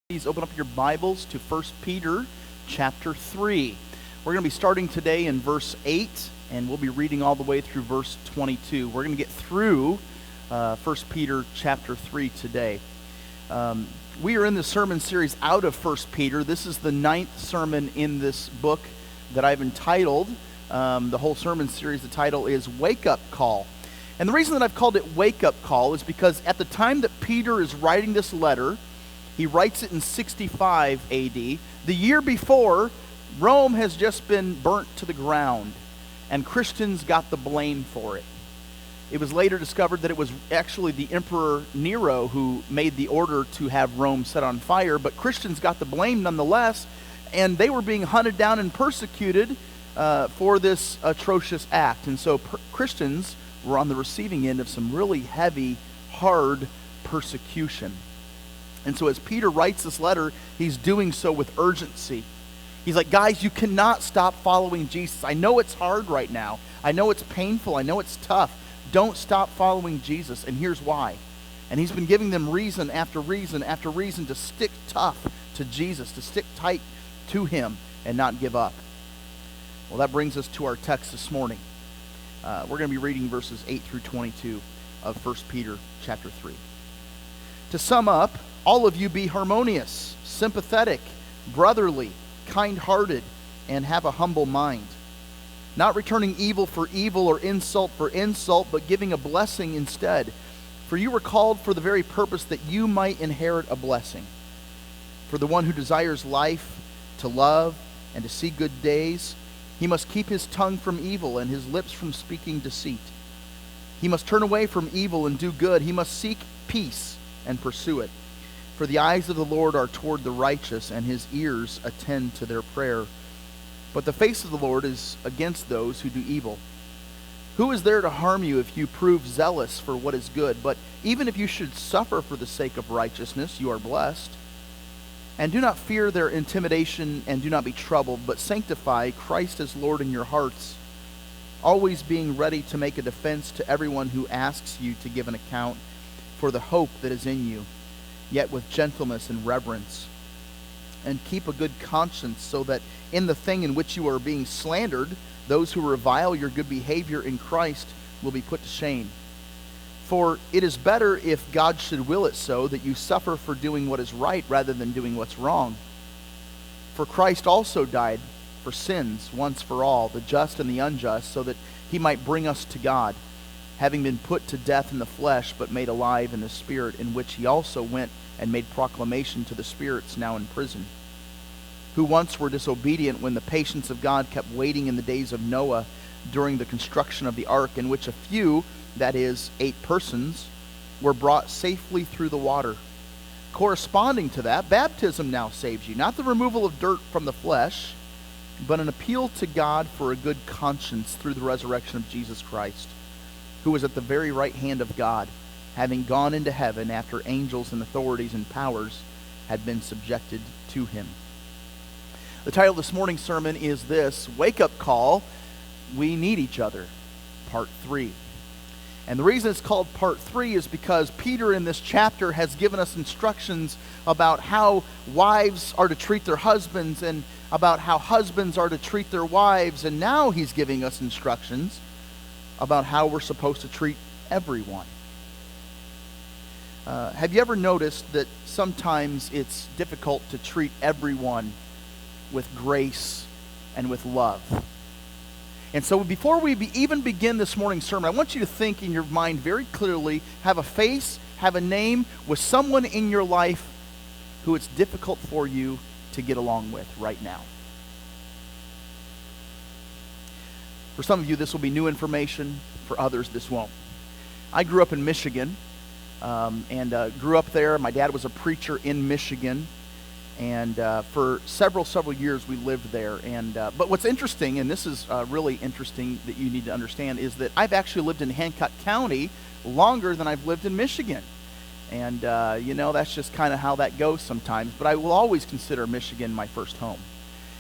Please open up your Bibles to 1 Peter chapter 3. We're going to be starting today in verse 8, and we'll be reading all the way through verse 22. We're going to get through 1 Peter chapter 3 today. We are in the sermon series out of 1 Peter. This is the 9th sermon in this book that I've entitled, the whole sermon series, the title is Wake Up Call. And the reason that I've called it Wake Up Call is because at the time that Peter is writing this letter, he writes it in 65 AD. The year before, Rome has just been burnt to the ground, and Christians got the blame for it. It was later discovered that it was actually the Emperor Nero who made the order to have Rome set on fire, but Christians got the blame nonetheless, and they were being hunted down and persecuted for this atrocious act. And so Christians were on the receiving end of some really heavy, hard persecution. And so as Peter writes this letter, he's doing so with urgency. He's like, guys, you cannot stop following Jesus. I know it's hard right now. I know it's painful. I know it's tough. Don't stop following Jesus, and here's why. And he's been giving them reason after reason after reason to stick tough to Jesus, to stick tight to him and not give up. Well, that brings us to our text this morning. We're going to be reading verses 8 through 22 of 1 Peter chapter 3. To sum up, all of you be harmonious, sympathetic, brotherly, kind-hearted, and have a humble mind, not returning evil for evil or insult for insult, but giving a blessing instead. For you were called for the very purpose that you might inherit a blessing. For the one who desires life, to love, and to see good days, he must keep his tongue from evil and his lips from speaking deceit. He must turn away from evil and do good. He must seek peace and pursue it. For the eyes of the Lord are toward the righteous, and his ears attend to their prayer. But the face of the Lord is against those who do evil. Who is there to harm you if you prove zealous for what is good? But even if you should suffer for the sake of righteousness, you are blessed. And do not fear their intimidation, and do not be troubled, but sanctify Christ as Lord in your hearts, always being ready to make a defense to everyone who asks you to give an account for the hope that is in you, yet with gentleness and reverence. And keep a good conscience, so that in the thing in which you are being slandered, those who revile your good behavior in Christ will be put to shame. For it is better, if God should will it so, that you suffer for doing what is right rather than doing what's wrong. For Christ also died for sins once for all, the just and the unjust, so that he might bring us to God, having been put to death in the flesh, but made alive in the Spirit, in which he also went and made proclamation to the spirits now in prison, who once were disobedient when the patience of God kept waiting in the days of Noah during the construction of the ark, in which a few, that is, 8 persons, were brought safely through the water. Corresponding to that, baptism now saves you, not the removal of dirt from the flesh, but an appeal to God for a good conscience through the resurrection of Jesus Christ, who was at the very right hand of God, having gone into heaven after angels and authorities and powers had been subjected to him. The title of this morning's sermon is this: Wake Up Call, We Need Each Other, Part 3. And the reason it's called Part 3 is because Peter in this chapter has given us instructions about how wives are to treat their husbands and about how husbands are to treat their wives, and now he's giving us instructions about how we're supposed to treat everyone. Have you ever noticed that sometimes it's difficult to treat everyone with grace and with love? And so before we even begin this morning's sermon, I want you to think in your mind very clearly, have a face, have a name with someone in your life who it's difficult for you to get along with right now. For some of you, this will be new information. For others, this won't. I grew up in Michigan, and grew up there. My dad was a preacher in Michigan, and for several years we lived there. And but what's interesting, and this is really interesting that you need to understand, is that I've actually lived in Hancock County longer than I've lived in Michigan. And that's just kind of how that goes sometimes. But I will always consider Michigan my first home.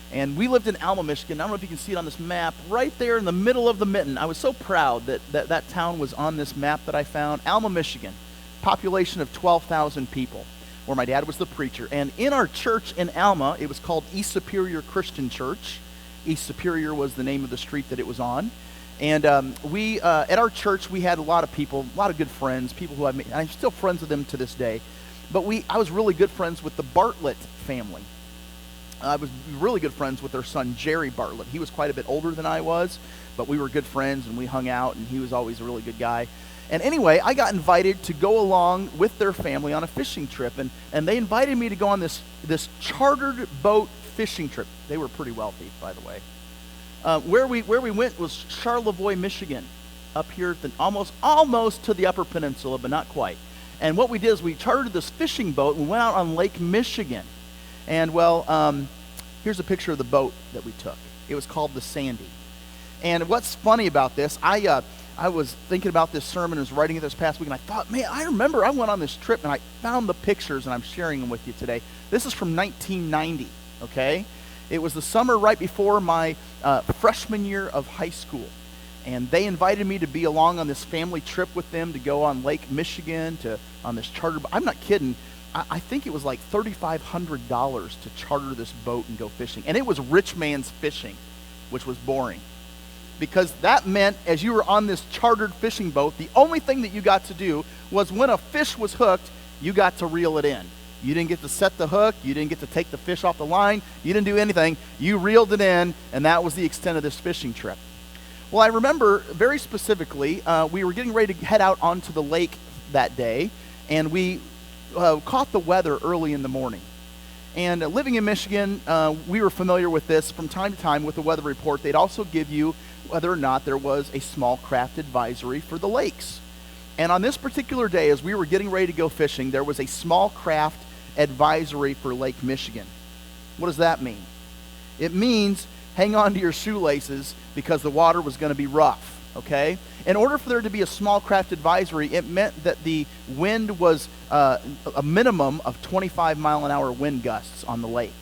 And we lived in Alma, Michigan. I don't know if you can see it on this map, right there in the middle of the mitten. I was so proud that town was on this map that I found. Alma, Michigan, population of 12,000 people. where my dad was the preacher. And in our church in Alma, it was called East Superior Christian Church. East Superior was the name of the street that it was on. And we, at our church, we had a lot of people, a lot of good friends, people who I'm still friends with them to this day. But I was really good friends with the Bartlett family. I was really good friends with their son, Jerry Bartlett. He was quite a bit older than I was, but we were good friends, and we hung out, and he was always a really good guy. And anyway, I got invited to go along with their family on a fishing trip, and they invited me to go on this chartered boat fishing trip. They were pretty wealthy, by the way. Where we went was Charlevoix, Michigan, up here at almost to the Upper Peninsula, but not quite. And what we did is we chartered this fishing boat, and we went out on Lake Michigan. And here's a picture of the boat that we took. It was called the Sandy. And what's funny about this, I was thinking about this sermon, I was writing it this past week, and I thought, man, I remember I went on this trip, and I found the pictures, and I'm sharing them with you today. This is from 1990, okay? It was the summer right before my freshman year of high school. And they invited me to be along on this family trip with them to go on Lake Michigan on this charter. I'm not kidding. I think it was like $3,500 to charter this boat and go fishing. And it was rich man's fishing, which was boring. Because that meant as you were on this chartered fishing boat, the only thing that you got to do was when a fish was hooked, you got to reel it in. You didn't get to set the hook. You didn't get to take the fish off the line. You didn't do anything. You reeled it in, and that was the extent of this fishing trip. Well, I remember very specifically, we were getting ready to head out onto the lake that day, and we caught the weather early in the morning. And living in Michigan, we were familiar with this from time to time with the weather report. They'd also give you whether or not there was a small craft advisory for the lakes. And on this particular day, as we were getting ready to go fishing, there was a small craft advisory for Lake Michigan. What does that mean? It means hang on to your shoelaces because the water was going to be rough, okay? In order for there to be a small craft advisory, it meant that the wind was a minimum of 25 mile an hour wind gusts on the lake,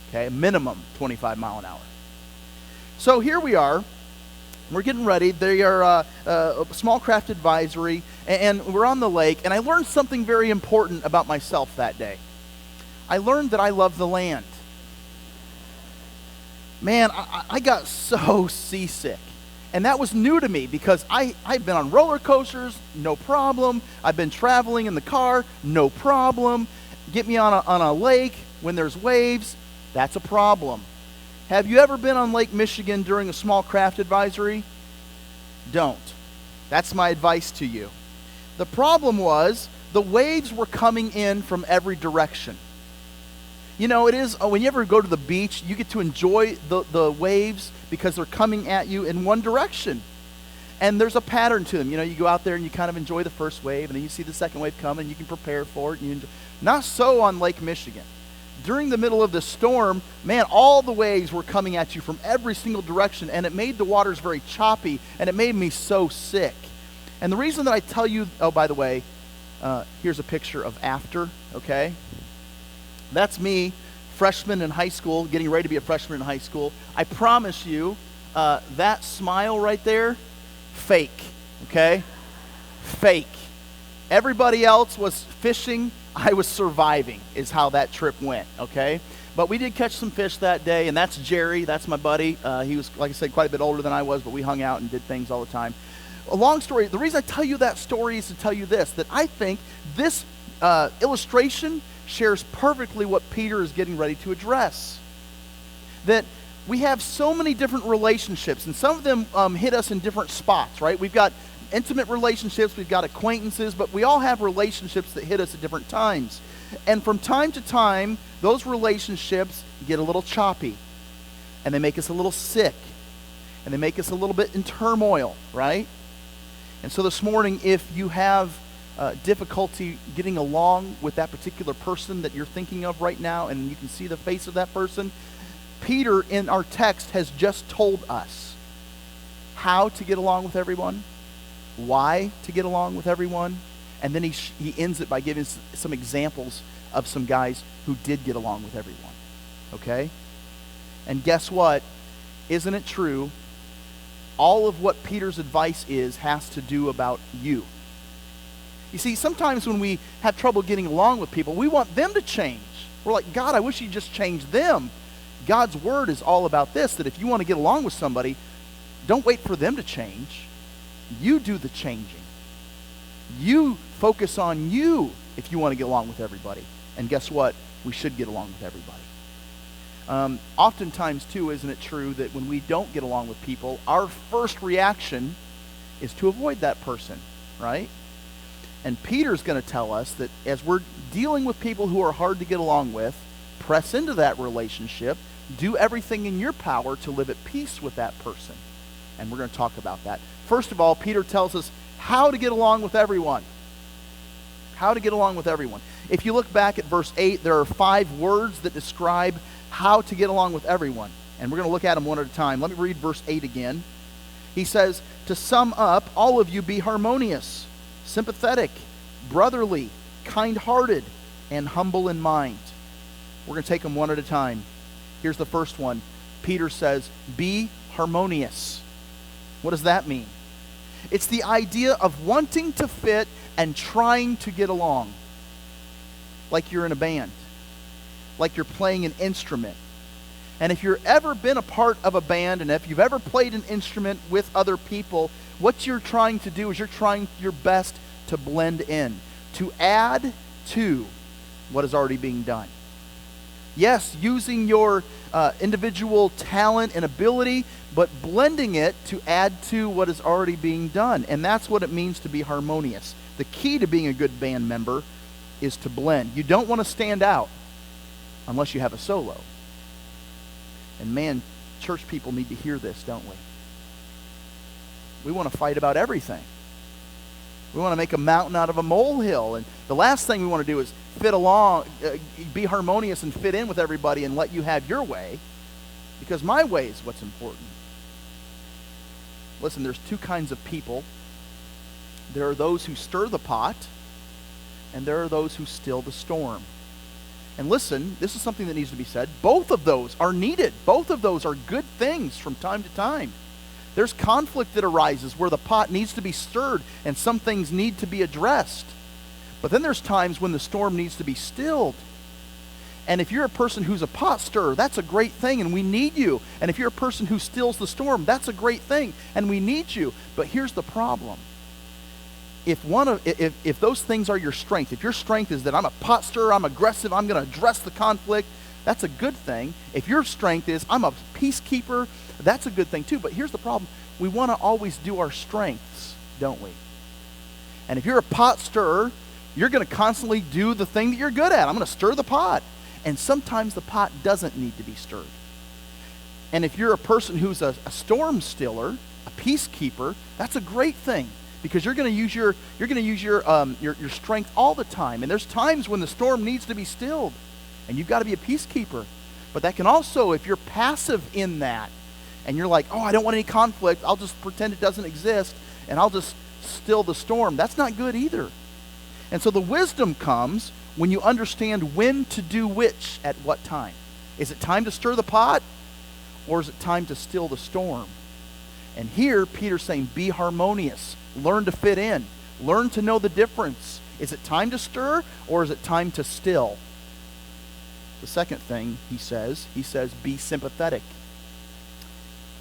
okay? A minimum 25 mile an hour. So here we are. We're getting ready. They are a small craft advisory, and we're on the lake, and I learned something very important about myself that day. I learned that I love the land. Man, I got so seasick. And that was new to me because I've been on roller coasters, no problem. I've been traveling in the car, no problem. Get me on a lake when there's waves, that's a problem. Have you ever been on Lake Michigan during a small craft advisory? Don't. That's my advice to you. The problem was the waves were coming in from every direction. You know, it is, when you ever go to the beach, you get to enjoy the waves because they're coming at you in one direction. And there's a pattern to them. You know, you go out there and you kind of enjoy the first wave, and then you see the second wave come, and you can prepare for it. And not so on Lake Michigan. During the middle of the storm, man, all the waves were coming at you from every single direction, and it made the waters very choppy, and it made me so sick. And the reason that I tell you, oh, by the way, here's a picture of after, okay? That's me, freshman in high school, getting ready to be a freshman in high school. I promise you, that smile right there, fake, okay? Fake. Everybody else was fishing. I was surviving is how that trip went, okay? But we did catch some fish that day, and that's Jerry. That's my buddy. He was, like I said, quite a bit older than I was, but we hung out and did things all the time. A long story. The reason I tell you that story is to tell you this, that I think this illustration shares perfectly what Peter is getting ready to address. That we have so many different relationships, and some of them hit us in different spots, right? We've got intimate relationships, we've got acquaintances, but we all have relationships that hit us at different times. And from time to time, those relationships get a little choppy, and they make us a little sick, and they make us a little bit in turmoil, right? And so this morning, if you have difficulty getting along with that particular person that you're thinking of right now, and you can see the face of that person, Peter in our text has just told us how to get along with everyone, why to get along with everyone, and then he ends it by giving some examples of some guys who did get along with everyone, okay? And guess what? Isn't it true? All of what Peter's advice has to do about you. You see, sometimes when we have trouble getting along with people, we want them to change. We're like, God, I wish you'd just change them. God's word is all about this, that if you want to get along with somebody, don't wait for them to change. You do the changing. You focus on you if you want to get along with everybody. And guess what? We should get along with everybody. Oftentimes, too, isn't it true that when we don't get along with people, our first reaction is to avoid that person, right? And Peter's going to tell us that as we're dealing with people who are hard to get along with, press into that relationship, do everything in your power to live at peace with that person. And we're going to talk about that. First of all, Peter tells us how to get along with everyone. How to get along with everyone. If you look back at verse 8, there are 5 words that describe how to get along with everyone. And we're going to look at them one at a time. Let me read verse 8 again. He says, to sum up, all of you be harmonious, sympathetic, brotherly, kind-hearted, and humble in mind. We're going to take them one at a time. Here's the first one. Peter says, be harmonious. What does that mean? It's the idea of wanting to fit and trying to get along. Like you're in a band. Like you're playing an instrument. And if you've ever been a part of a band, and if you've ever played an instrument with other people, what you're trying to do is you're trying your best to blend in, to add to what is already being done. Yes, using your individual talent and ability, but blending it to add to what is already being done. And that's what it means to be harmonious. The key to being a good band member is to blend. You don't want to stand out unless you have a solo. And man, church people need to hear this, don't we? We want to fight about everything. We want to make a mountain out of a molehill. And the last thing we want to do is fit along, be harmonious and fit in with everybody and let you have your way, because my way is what's important. Listen, there's 2 kinds of people. There are those who stir the pot, and there are those who still the storm. And listen, this is something that needs to be said. Both of those are needed. Both of those are good things from time to time. There's conflict that arises where the pot needs to be stirred and some things need to be addressed. But then there's times when the storm needs to be stilled. And if you're a person who's a pot stirrer, that's a great thing, and we need you. And if you're a person who stills the storm, that's a great thing, and we need you. But here's the problem. If those things are your strength, if your strength is that I'm a pot stirrer, I'm aggressive, I'm going to address the conflict, that's a good thing. If your strength is I'm a peacekeeper, that's a good thing too. But here's the problem. We want to always do our strengths, don't we? And if you're a pot stirrer, you're going to constantly do the thing that you're good at. I'm going to stir the pot. And sometimes the pot doesn't need to be stirred. And if you're a person who's a storm stiller, a peacekeeper, that's a great thing, because you're going to use your strength all the time. And there's times when the storm needs to be stilled, and you've got to be a peacekeeper. But that can also, if you're passive in that, and you're like, oh, I don't want any conflict, I'll just pretend it doesn't exist, and I'll just still the storm. That's not good either. And so the wisdom comes when you understand when to do which at what time. Is it time to stir the pot, or is it time to still the storm? And here, Peter's saying, be harmonious. Learn to fit in. Learn to know the difference. Is it time to stir, or is it time to still? The second thing he says, be sympathetic.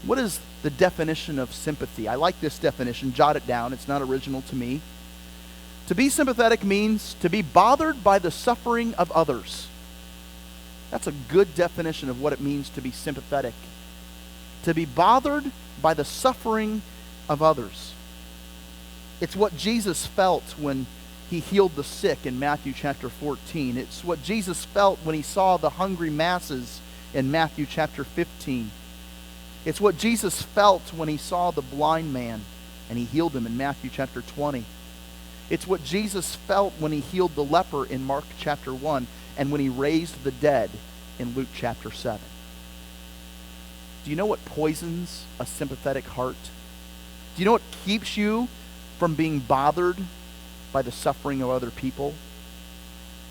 What is the definition of sympathy? I like this definition. Jot it down. It's not original to me. To be sympathetic means to be bothered by the suffering of others. That's a good definition of what it means to be sympathetic. To be bothered by the suffering of others. It's what Jesus felt when he healed the sick in Matthew chapter 14. It's what Jesus felt when he saw the hungry masses in Matthew chapter 15. It's what Jesus felt when he saw the blind man and he healed him in Matthew chapter 20. It's what Jesus felt when he healed the leper in Mark chapter 1 and when he raised the dead in Luke chapter 7. Do you know what poisons a sympathetic heart? Do you know what keeps you from being bothered by the suffering of other people?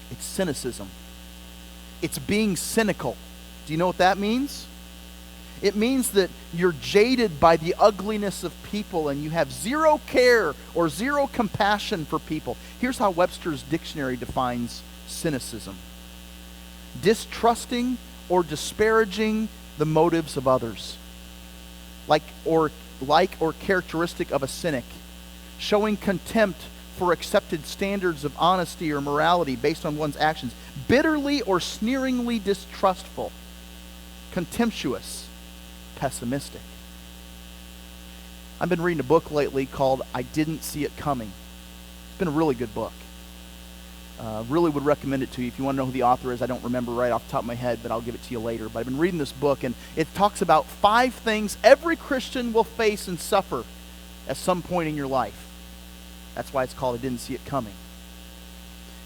It's cynicism. It's being cynical. Do you know what that means? It means that you're jaded by the ugliness of people and you have zero care or zero compassion for people. Here's how Webster's dictionary defines cynicism: distrusting or disparaging the motives of others, like or characteristic of a cynic, showing contempt for accepted standards of honesty or morality based on one's actions, bitterly or sneeringly distrustful, contemptuous, pessimistic. I've been reading a book lately called I Didn't See It Coming. It's been a really good book. Really would recommend it to you. If you want to know who the author is, I don't remember right off the top of my head, but I'll give it to you later. But I've been reading this book, and it talks about 5 things every Christian will face and suffer at some point in your life. That's why it's called I Didn't See It Coming.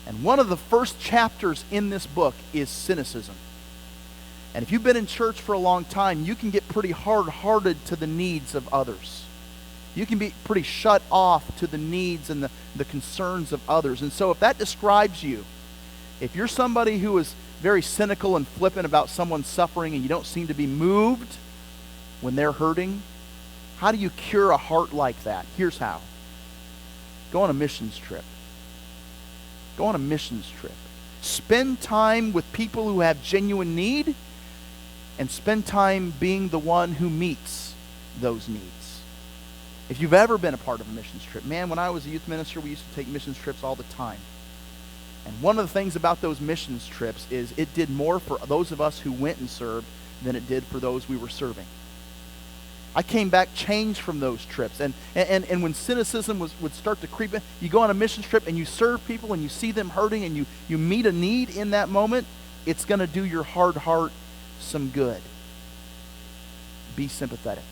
And one of the first chapters in this book is cynicism. And if you've been in church for a long time, you can get pretty hard-hearted to the needs of others. You can be pretty shut off to the needs and the concerns of others. And so if that describes you, if you're somebody who is very cynical and flippant about someone suffering and you don't seem to be moved when they're hurting, how do you cure a heart like that? Here's how. Go on a missions trip. Go on a missions trip. Spend time with people who have genuine need, and spend time being the one who meets those needs. If you've ever been a part of a missions trip, man, when I was a youth minister, we used to take missions trips all the time. And one of the things about those missions trips is it did more for those of us who went and served than it did for those we were serving. I came back changed from those trips. And when cynicism would start to creep in, you go on a mission trip and you serve people and you see them hurting and you meet a need in that moment, it's going to do your hard heart some good. Be sympathetic.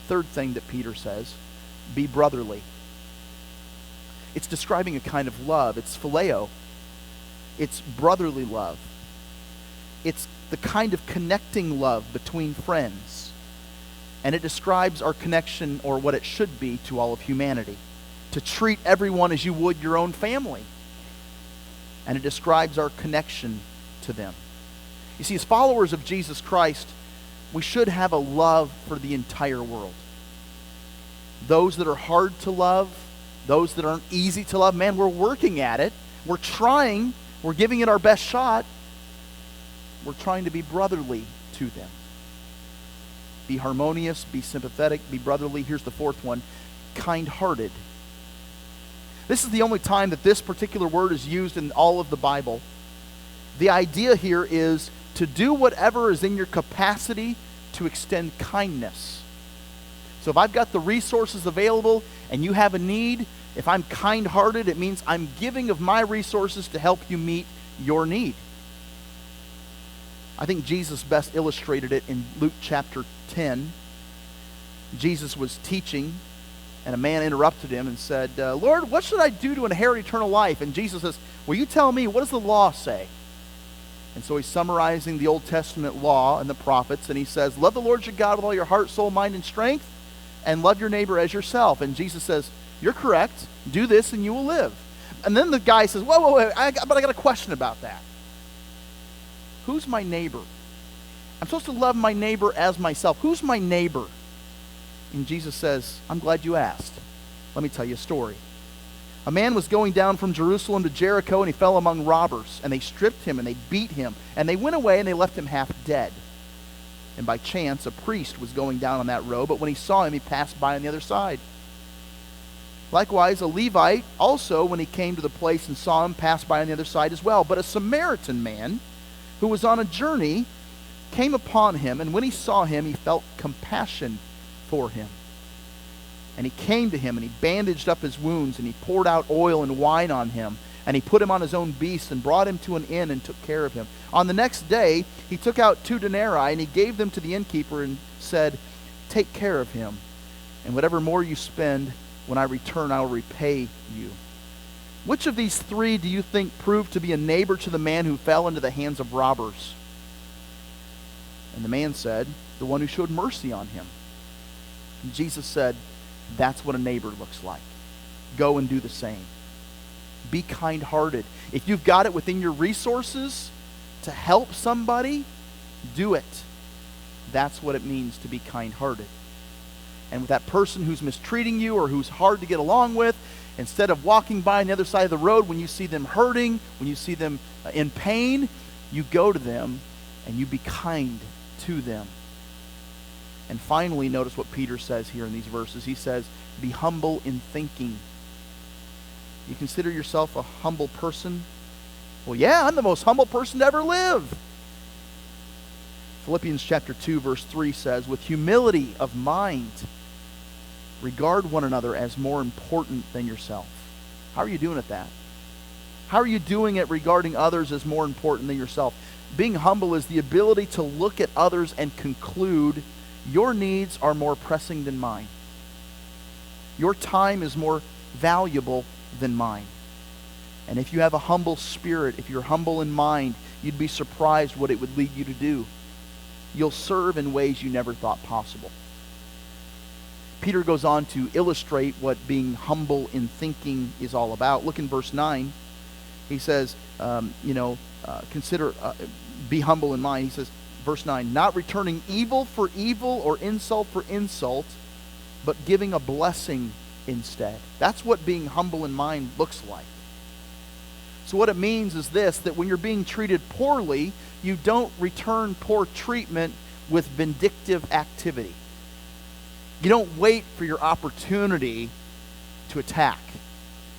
Third thing that Peter says, be brotherly. It's describing a kind of love. It's phileo. It's brotherly love. It's the kind of connecting love between friends. And it describes our connection, or what it should be, to all of humanity. To treat everyone as you would your own family. And it describes our connection to them. You see, as followers of Jesus Christ, we should have a love for the entire world. Those that are hard to love, those that aren't easy to love, man, we're working at it. We're trying. We're giving it our best shot. We're trying to be brotherly to them. Be harmonious, be sympathetic, be brotherly. Here's the fourth one, kind-hearted. This is the only time that this particular word is used in all of the Bible. The idea here is to do whatever is in your capacity to extend kindness. So if I've got the resources available and you have a need, if I'm kind-hearted, it means I'm giving of my resources to help you meet your need. I think Jesus best illustrated it in Luke chapter 10. Jesus was teaching, and a man interrupted him and said, Lord, what should I do to inherit eternal life? And Jesus says, well, you tell me, what does the law say? And so he's summarizing the Old Testament law and the prophets, and he says, love the Lord your God with all your heart, soul, mind, and strength, and love your neighbor as yourself. And Jesus says, you're correct. Do this and you will live. And then the guy says, whoa, but I got a question about that. Who's my neighbor? I'm supposed to love my neighbor as myself. Who's my neighbor? And Jesus says, I'm glad you asked. Let me tell you a story. A man was going down from Jerusalem to Jericho, and he fell among robbers. And they stripped him, and they beat him. And they went away, and they left him half dead. And by chance, a priest was going down on that road, but when he saw him, he passed by on the other side. Likewise, a Levite also, when he came to the place and saw him, passed by on the other side as well. But a Samaritan man, who was on a journey, came upon him, and when he saw him, he felt compassion for him. And he came to him, and he bandaged up his wounds, and he poured out oil and wine on him, and he put him on his own beast, and brought him to an inn, and took care of him. On the next day, he took out 2 denarii, and he gave them to the innkeeper, and said, take care of him, and whatever more you spend, when I return, I will repay you. Which of these 3 do you think proved to be a neighbor to the man who fell into the hands of robbers? And the man said, the one who showed mercy on him. And Jesus said, that's what a neighbor looks like. Go and do the same. Be kind-hearted. If you've got it within your resources to help somebody, do it. That's what it means to be kind-hearted. And with that person who's mistreating you or who's hard to get along with, instead of walking by on the other side of the road when you see them hurting, when you see them in pain, you go to them and you be kind to them. And finally, notice what Peter says here in these verses. He says, be humble in thinking. You consider yourself a humble person? Well, yeah, I'm the most humble person to ever live. Philippians chapter 2, verse 3 says, with humility of mind, regard one another as more important than yourself. How are you doing at that? How are you doing it regarding others as more important than yourself? Being humble is the ability to look at others and conclude your needs are more pressing than mine. Your time is more valuable than mine. And if you have a humble spirit, if you're humble in mind, you'd be surprised what it would lead you to do. You'll serve in ways you never thought possible. Peter goes on to illustrate what being humble in thinking is all about. Look in verse 9. He says, be humble in mind. He says, verse 9, not returning evil for evil or insult for insult, but giving a blessing instead. That's what being humble in mind looks like. So what it means is this, that when you're being treated poorly, you don't return poor treatment with vindictive activity. You don't wait for your opportunity to attack.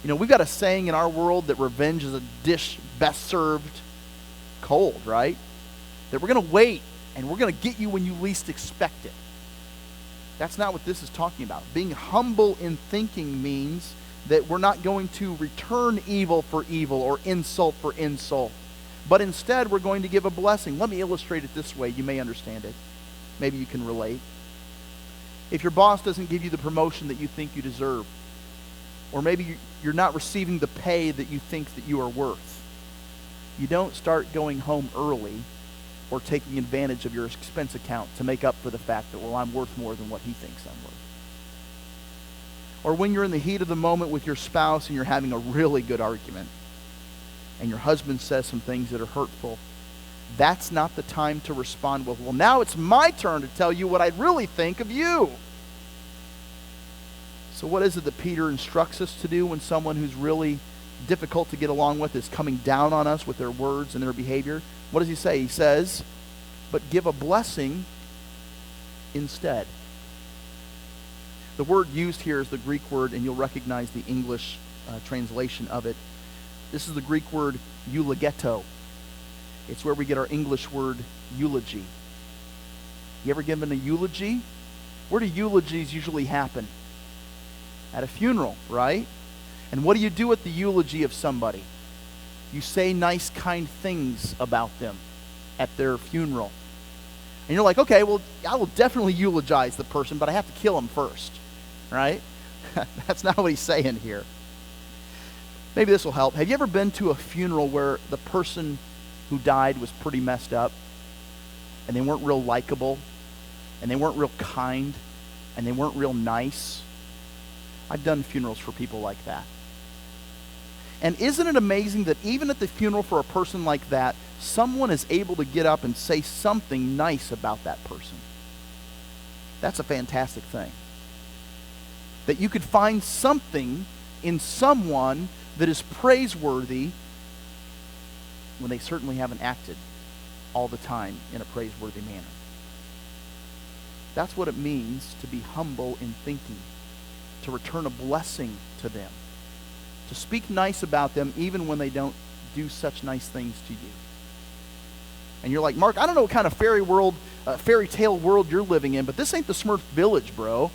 You know, we've got a saying in our world that revenge is a dish best served cold, right? That we're going to wait and we're going to get you when you least expect it. That's not what this is talking about. Being humble in thinking means that we're not going to return evil for evil or insult for insult, but instead we're going to give a blessing. Let me illustrate it this way. You may understand it. Maybe you can relate. If your boss doesn't give you the promotion that you think you deserve, or maybe you're not receiving the pay that you think that you are worth, you don't start going home early or taking advantage of your expense account to make up for the fact that, well, I'm worth more than what he thinks I'm worth. Or when you're in the heat of the moment with your spouse and you're having a really good argument and your husband says some things that are hurtful, that's not the time to respond with, well, now it's my turn to tell you what I really think of you. So what is it that Peter instructs us to do when someone who's really difficult to get along with is coming down on us with their words and their behavior? What does he say? He says, but give a blessing instead. The word used here is the Greek word, and you'll recognize the English translation of it. This is the Greek word eulogeto. It's where we get our English word eulogy. You ever given a eulogy? Where do eulogies usually happen? At a funeral, right? And what do you do at the eulogy of somebody? You say nice, kind things about them at their funeral. And you're like, okay, well, I will definitely eulogize the person, but I have to kill him first, right? That's not what he's saying here. Maybe this will help. Have you ever been to a funeral where the person who died was pretty messed up, and they weren't real likable, and they weren't real kind, and they weren't real nice? I've done funerals for people like that. And isn't it amazing that even at the funeral for a person like that, someone is able to get up and say something nice about that person? That's a fantastic thing. That you could find something in someone that is praiseworthy when they certainly haven't acted all the time in a praiseworthy manner. That's what it means to be humble in thinking, to return a blessing to them, to speak nice about them even when they don't do such nice things to you. And you're like, Mark, I don't know what kind of fairy tale world you're living in, but this ain't the Smurf Village, bro.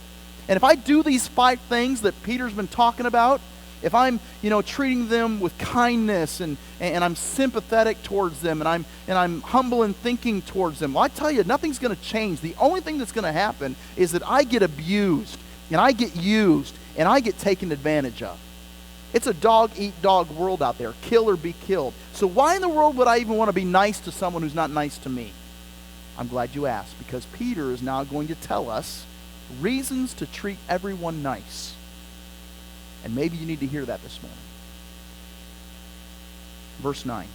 And if I do these 5 things that Peter's been talking about, if I'm, treating them with kindness and I'm sympathetic towards them and I'm humble in thinking towards them, well, I tell you, nothing's going to change. The only thing that's going to happen is that I get abused and I get used and I get taken advantage of. It's a dog-eat-dog world out there. Kill or be killed. So why in the world would I even want to be nice to someone who's not nice to me? I'm glad you asked, because Peter is now going to tell us reasons to treat everyone nice. And maybe you need to hear that this morning. Verse 9.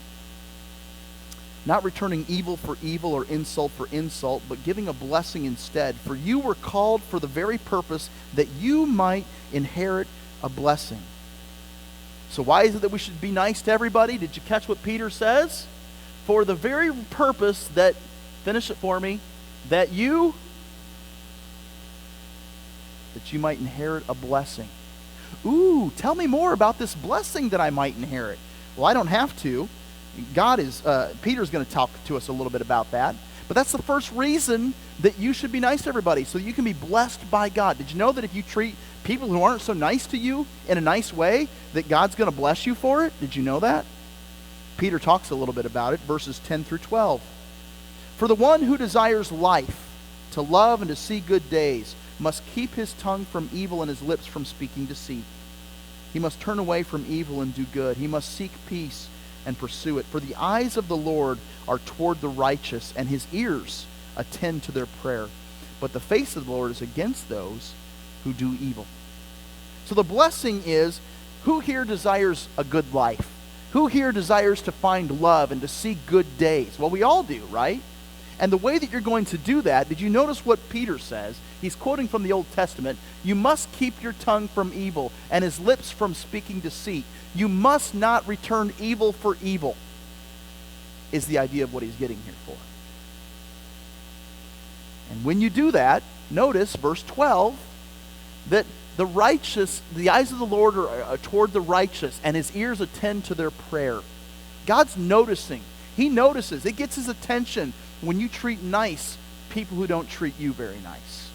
not returning evil for evil or insult for insult, but giving a blessing instead. For you were called for the very purpose that you might inherit a blessing. So why is it that we should be nice to everybody? Did you catch what Peter says? For the very purpose that, finish it for me, that you might inherit a blessing. Ooh, tell me more about this blessing that I might inherit. Well, I don't have to. Peter's going to talk to us a little bit about that. But that's the first reason that you should be nice to everybody, so you can be blessed by God. Did you know that if you treat people who aren't so nice to you in a nice way, that God's going to bless you for it? Did you know that? Peter talks a little bit about it, verses 10 through 12. For the one who desires life, to love and to see good days, must keep his tongue from evil and his lips from speaking deceit. He must turn away from evil and do good. He must seek peace and pursue it. For the eyes of the Lord are toward the righteous, and his ears attend to their prayer. But the face of the Lord is against those who do evil. So the blessing is, who here desires a good life? Who here desires to find love and to see good days? Well, we all do, right? And the way that you're going to do that, did you notice what Peter says? He's quoting from the Old Testament. You must keep your tongue from evil and his lips from speaking deceit. You must not return evil for evil, is the idea of what he's getting here for. And when you do that, notice verse 12, that the righteous, the eyes of the Lord are toward the righteous, and his ears attend to their prayer. God's noticing. He notices. It gets his attention when you treat nice people who don't treat you very nice.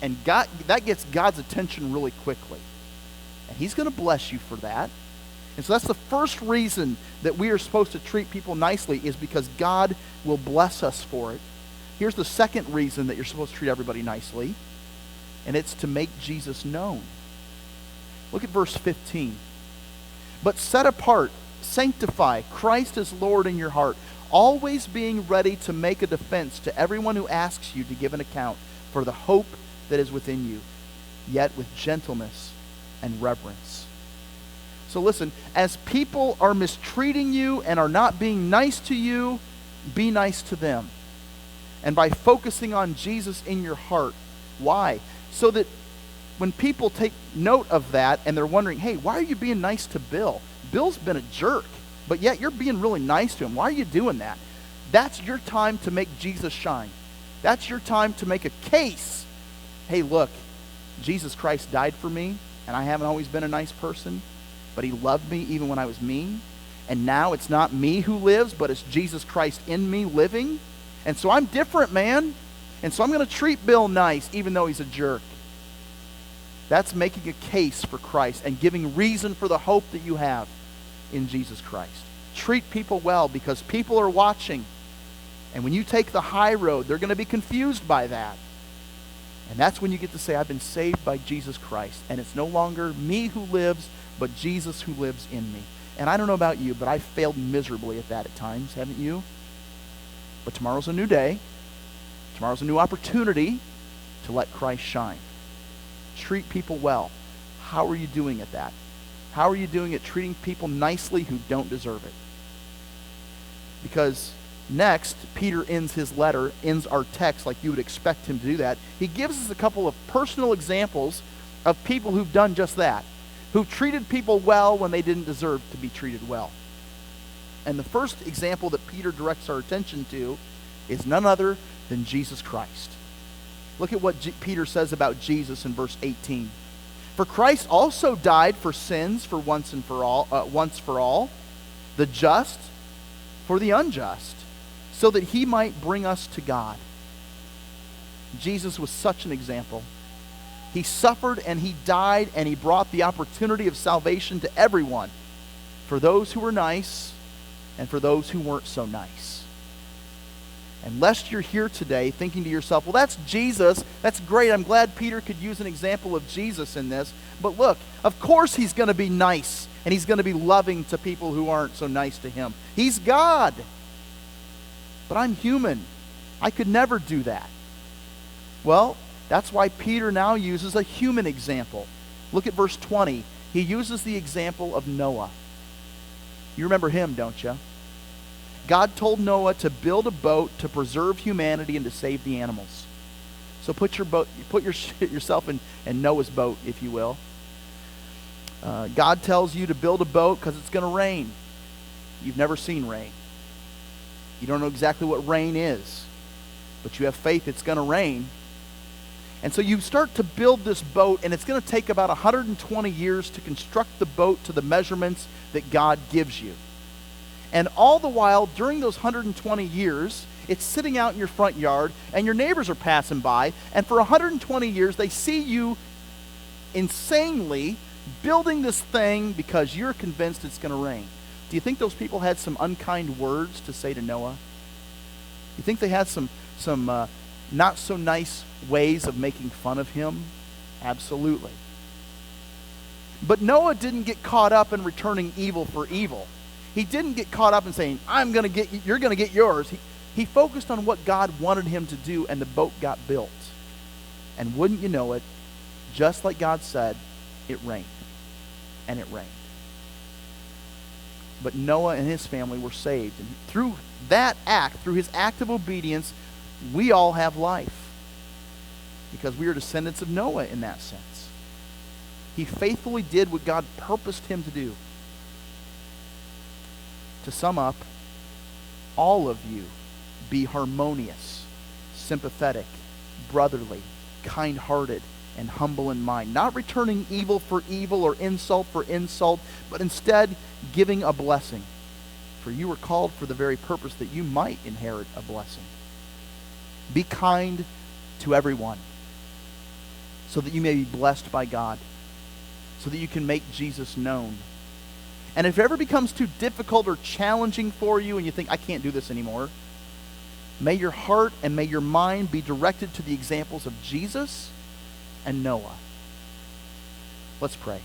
And that gets God's attention really quickly. And he's going to bless you for that. And so that's the first reason that we are supposed to treat people nicely, is because God will bless us for it. Here's the second reason that you're supposed to treat everybody nicely, and it's to make Jesus known. Look at verse 15. But set apart, sanctify Christ as Lord in your heart, always being ready to make a defense to everyone who asks you to give an account for the hope that is within you, yet with gentleness and reverence. So listen, as people are mistreating you and are not being nice to you, be nice to them. And by focusing on Jesus in your heart. Why? So that when people take note of that and they're wondering, hey, why are you being nice to Bill? Bill's been a jerk, but yet you're being really nice to him. Why are you doing that? That's your time to make Jesus shine. That's your time to make a case. Hey, look, Jesus Christ died for me, and I haven't always been a nice person, but he loved me even when I was mean. And now it's not me who lives, but it's Jesus Christ in me living. And so I'm different, man. And so I'm going to treat Bill nice, even though he's a jerk. That's making a case for Christ and giving reason for the hope that you have in Jesus Christ. Treat people well, because people are watching. And when you take the high road, they're going to be confused by that. And that's when you get to say, I've been saved by Jesus Christ. And it's no longer me who lives, but Jesus who lives in me. And I don't know about you, but I failed miserably at that at times, haven't you? But tomorrow's a new day. Tomorrow's a new opportunity to let Christ shine. Treat people well. How are you doing at that? How are you doing at treating people nicely who don't deserve it? Because next, Peter ends our text like you would expect him to do that. He gives us a couple of personal examples of people who've done just that, who've treated people well when they didn't deserve to be treated well. And the first example that Peter directs our attention to is none other than Jesus Christ. Look at what Peter says about Jesus in verse 18. For Christ also died for sins for once for all, the just for the unjust, so that he might bring us to God. Jesus was such an example. He suffered and he died, and he brought the opportunity of salvation to everyone, for those who were nice and for those who weren't so nice. And lest you're here today thinking to yourself, well, that's Jesus. That's great. I'm glad Peter could use an example of Jesus in this. But look, of course he's going to be nice, and he's going to be loving to people who aren't so nice to him. He's God. But I'm human. I could never do that. Well, that's why Peter now uses a human example. Look at verse 20. He uses the example of Noah. You remember him, don't you? God told Noah to build a boat to preserve humanity and to save the animals. So put yourself in Noah's boat, if you will. God tells you to build a boat because it's going to rain. You've never seen rain. You don't know exactly what rain is, but you have faith it's going to rain. And so you start to build this boat, and it's going to take about 120 years to construct the boat to the measurements that God gives you. And all the while, during those 120 years, it's sitting out in your front yard, and your neighbors are passing by, and for 120 years, they see you insanely building this thing because you're convinced it's going to rain. Do you think those people had some unkind words to say to Noah? You think they had some not so nice ways of making fun of him? Absolutely. But Noah didn't get caught up in returning evil for evil. He didn't get caught up in saying, you're going to get yours. He focused on what God wanted him to do, and the boat got built. And wouldn't you know it, just like God said, it rained. And it rained. But Noah and his family were saved. And through that act, through his act of obedience, we all have life. Because we are descendants of Noah in that sense. He faithfully did what God purposed him to do. To sum up, all of you be harmonious, sympathetic, brotherly, kind-hearted, and humble in mind, not returning evil for evil or insult for insult, but instead giving a blessing. For you were called for the very purpose that you might inherit a blessing. Be kind to everyone, so that you may be blessed by God, so that you can make Jesus known. And if it ever becomes too difficult or challenging for you and you think, I can't do this anymore, may your heart and may your mind be directed to the examples of Jesus and Noah. Let's pray.